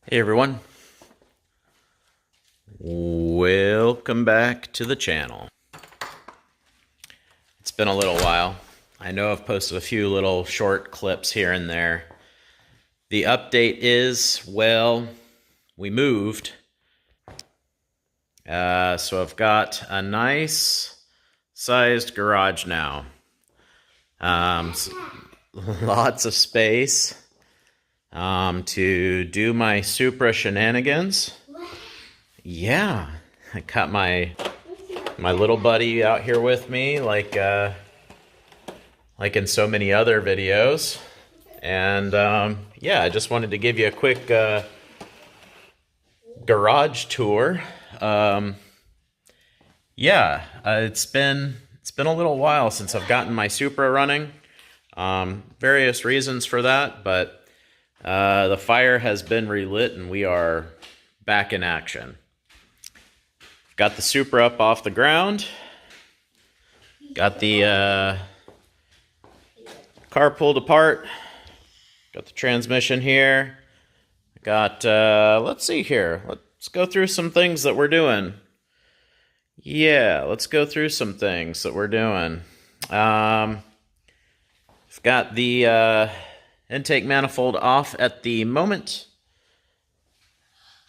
Hey everyone, welcome back to the channel. It's been a little while. I know I've posted a few little short clips here and there. The update is, well, we moved. So I've got a nice sized garage now. Lots of space to do my Supra shenanigans. Yeah, I got my little buddy out here with me, like in so many other videos. And yeah, I just wanted to give you a quick garage tour. Yeah, it's been a little while since I've gotten my Supra running. Various reasons for that, but the fire has been relit and we are back in action. Got the Supra up off the ground. Got the car pulled apart. Got the transmission here. Got, let's see here. Let's go through some things that we're doing. Yeah, let's go through some things that we're doing. I've got the intake manifold off at the moment.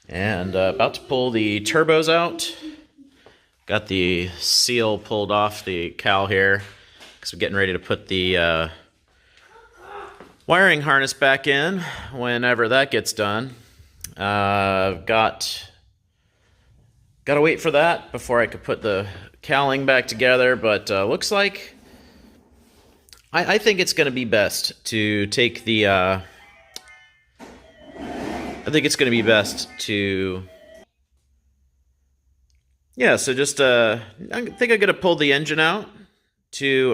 And about to pull the turbos out. Got the seal pulled off the cowl here because we're getting ready to put the wiring harness back in whenever that gets done. Got to wait for that before I could put the cowling back together, but looks like I think it's going to be best to take the I think it's going to be best to, yeah, so just, I think I'm going to pull the engine out to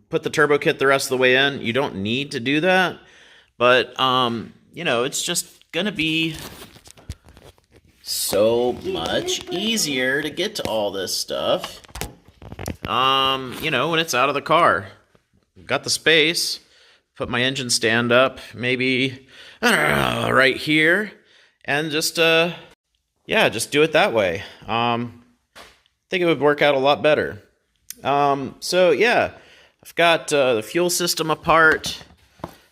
put the turbo kit the rest of the way in. You don't need to do that, but, you know, it's just going to be so much easier to get to all this stuff, you know, when it's out of the car. Got the space, put my engine stand up, maybe, I don't know, right here, and just, yeah, just do it that way. I think it would work out a lot better. So yeah, I've got the fuel system apart.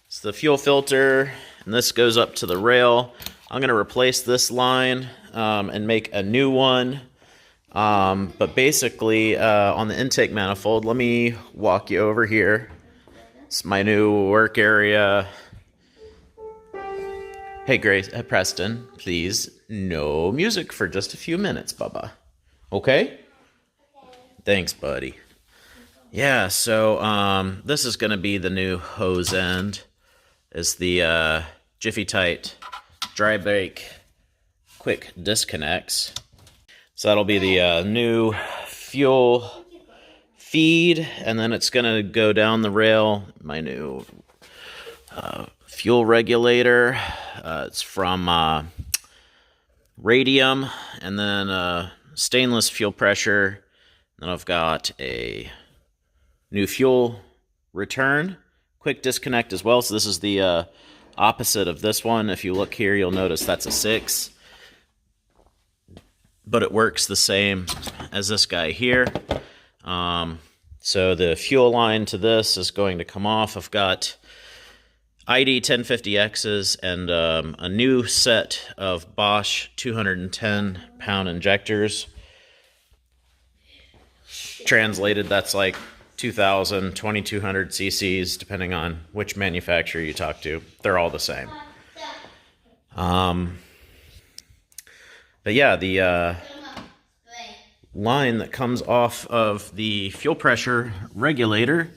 It's the fuel filter, and this goes up to the rail. I'm going to replace this line and make a new one. But basically, on the intake manifold, let me walk you over here. It's my new work area. Hey, Grace, Preston, please, no music for just a few minutes, Bubba. Okay? Thanks, buddy. Yeah, so this is going to be the new hose end. It's the Jiffy Tight dry brake quick disconnects. So that'll be the new fuel feed, and then it's going to go down the rail. My new fuel regulator. It's from Radium, and then stainless fuel pressure. Then I've got a new fuel return quick disconnect as well. So this is the opposite of this one. If you look here, you'll notice that's a 6. But it works the same as this guy here. So the fuel line to this is going to come off. I've got ID 1050Xs and a new set of Bosch 210-pound injectors. Translated, that's like 2,000, 2,200 cc's, depending on which manufacturer you talk to. They're all the same. But yeah, the line that comes off of the fuel pressure regulator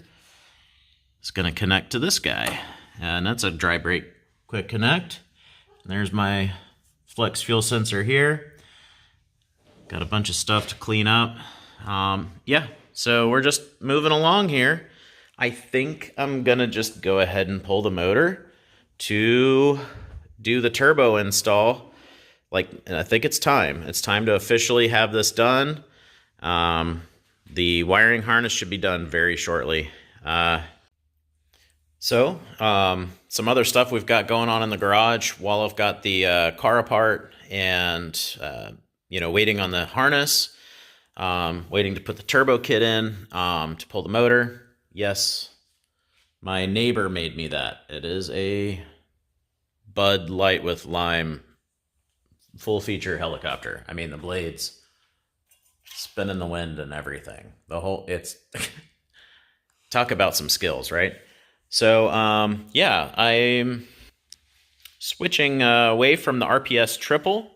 is going to connect to this guy. And that's a dry brake quick connect. And there's my flex fuel sensor here. Got a bunch of stuff to clean up. Yeah, so we're just moving along here. I think I'm going to just go ahead and pull the motor to do the turbo install. And I think it's time. It's time to officially have this done. The wiring harness should be done very shortly. So, some other stuff we've got going on in the garage while I've got the car apart and, waiting on the harness, waiting to put the turbo kit in to pull the motor. Yes, my neighbor made me that. It is a Bud Light with Lime full feature helicopter. I mean, the blades spin in the wind and everything. It's talk about some skills, right? So, I'm switching away from the RPS triple,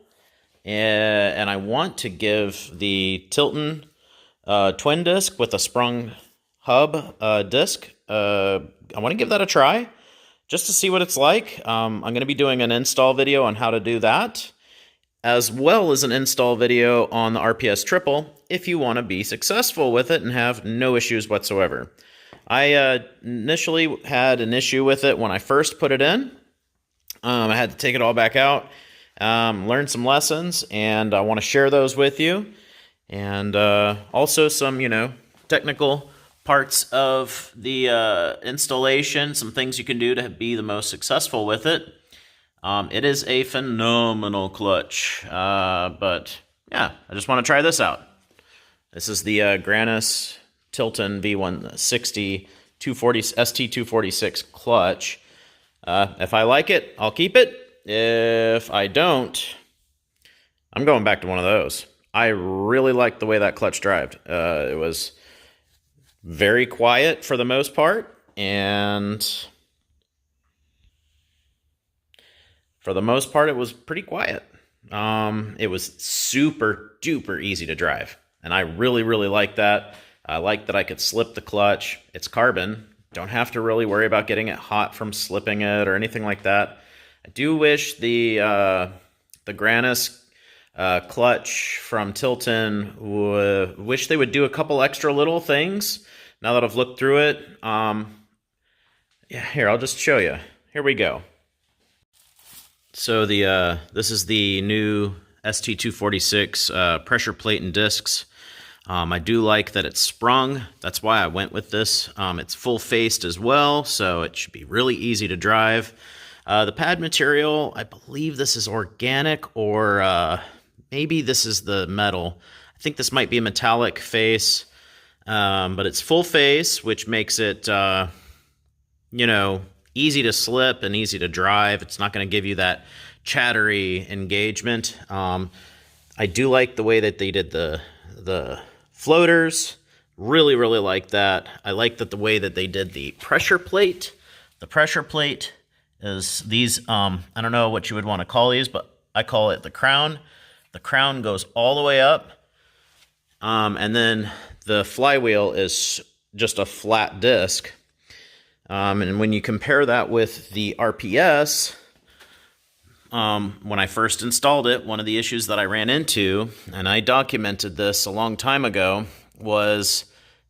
and I want to give the Tilton twin disc with a sprung hub disc. I want to give that a try just to see what it's like. I'm going to be doing an install video on how to do that, as well as an install video on the RPS triple if you want to be successful with it and have no issues whatsoever. I initially had an issue with it when I first put it in. I had to take it all back out, learn some lessons, and I want to share those with you. And also some, technical parts of the installation, some things you can do to be the most successful with it. It is a phenomenal clutch, but yeah, I just want to try this out. This is the Granis Tilton V160 240 ST246 clutch. If I like it, I'll keep it. If I don't, I'm going back to one of those. I really liked the way that clutch drived. It was very quiet for the most part, and for the most part, it was pretty quiet. It was super duper easy to drive, and I really, really liked that. I like that I could slip the clutch. It's carbon. Don't have to really worry about getting it hot from slipping it or anything like that. I do wish the Granis clutch from Tilton wish they would do a couple extra little things. Now that I've looked through it, here, I'll just show you. Here we go. So this is the new ST246 pressure plate and discs. I do like that it's sprung. That's why I went with this. It's full-faced as well, so it should be really easy to drive. The pad material, I believe this is organic, or maybe this is the metal. I think this might be a metallic face, but it's full face, which makes it, easy to slip and easy to drive. It's not going to give you that chattery engagement. I do like the way that they did the floaters. Really, really like that. I like that the way that they did the pressure plate. The pressure plate is these, I don't know what you would want to call these, but I call it the crown. The crown goes all the way up, and then the flywheel is just a flat disc. And when you compare that with the RPS, when I first installed it, one of the issues that I ran into, and I documented this a long time ago, was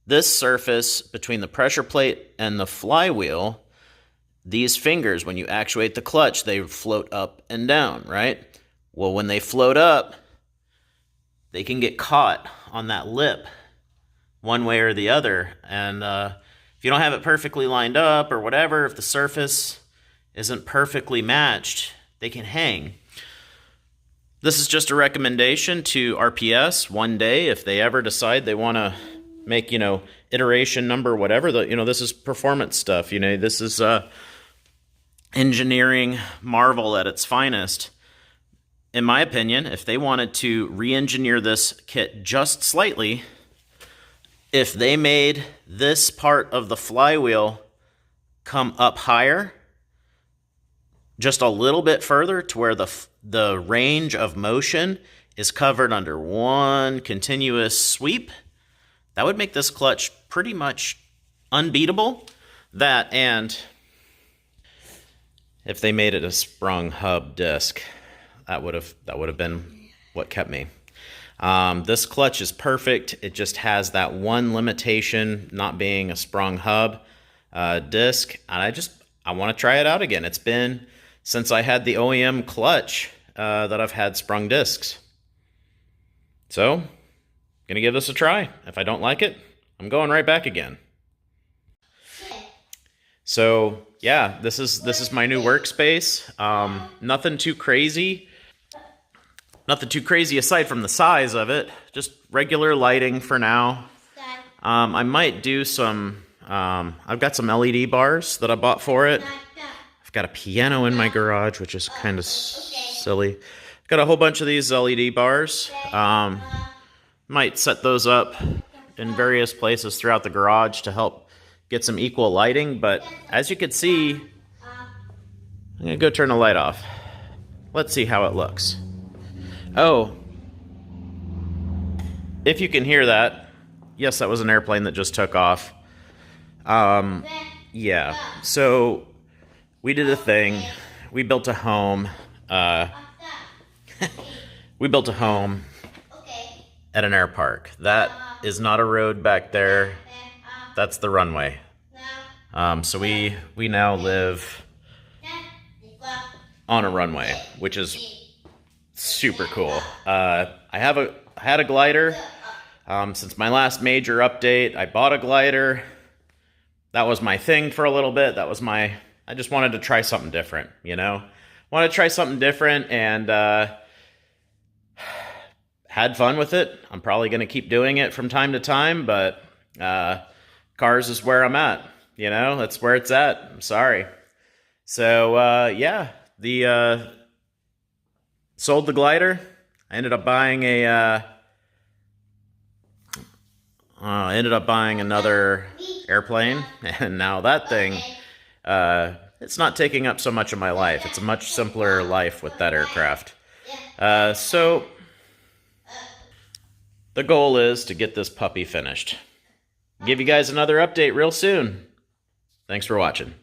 this surface between the pressure plate and the flywheel. These fingers, when you actuate the clutch, they float up and down, right? Well, when they float up, they can get caught on that lip one way or the other. And if you don't have it perfectly lined up or whatever, if the surface isn't perfectly matched, they can hang. This is just a recommendation to RPS one day if they ever decide they want to make, iteration number, whatever. This is performance stuff. This is engineering marvel at its finest. In my opinion, if they wanted to re-engineer this kit just slightly, if they made this part of the flywheel come up higher, just a little bit further to where the range of motion is covered under one continuous sweep, that would make this clutch pretty much unbeatable. That, and if they made it a sprung hub disc, that would have been what kept me. This clutch is perfect. It just has that one limitation, not being a sprung hub disc, and I want to try it out again. It's been since I had the OEM clutch that I've had sprung discs. So, gonna give this a try. If I don't like it, I'm going right back again. So yeah, this is my new workspace. Nothing too crazy. Nothing too crazy aside from the size of it. Just regular lighting for now. I might do some. I've got some LED bars that I bought for it. I've got a piano in my garage, which is kind of silly. I've got a whole bunch of these LED bars. Might set those up in various places throughout the garage to help get some equal lighting. But as you can see, I'm gonna go turn the light off. Let's see how it looks. Oh, if you can hear that, yes, that was an airplane that just took off. Yeah, so we did a thing. We built a home. We built a home at an air park. That is not a road back there. That's the runway. So we now live on a runway, which is super cool. I had a glider. Since my last major update, I bought a glider. That was my thing for a little bit. I just wanted to try something different, you know? Wanted to try something different and had fun with it. I'm probably going to keep doing it from time to time, but cars is where I'm at, you know? That's where it's at. I'm sorry. So, yeah, sold the glider. I ended up buying another airplane, and now that thing, it's not taking up so much of my life. It's a much simpler life with that aircraft. So the goal is to get this puppy finished. Give you guys another update real soon. Thanks for watching.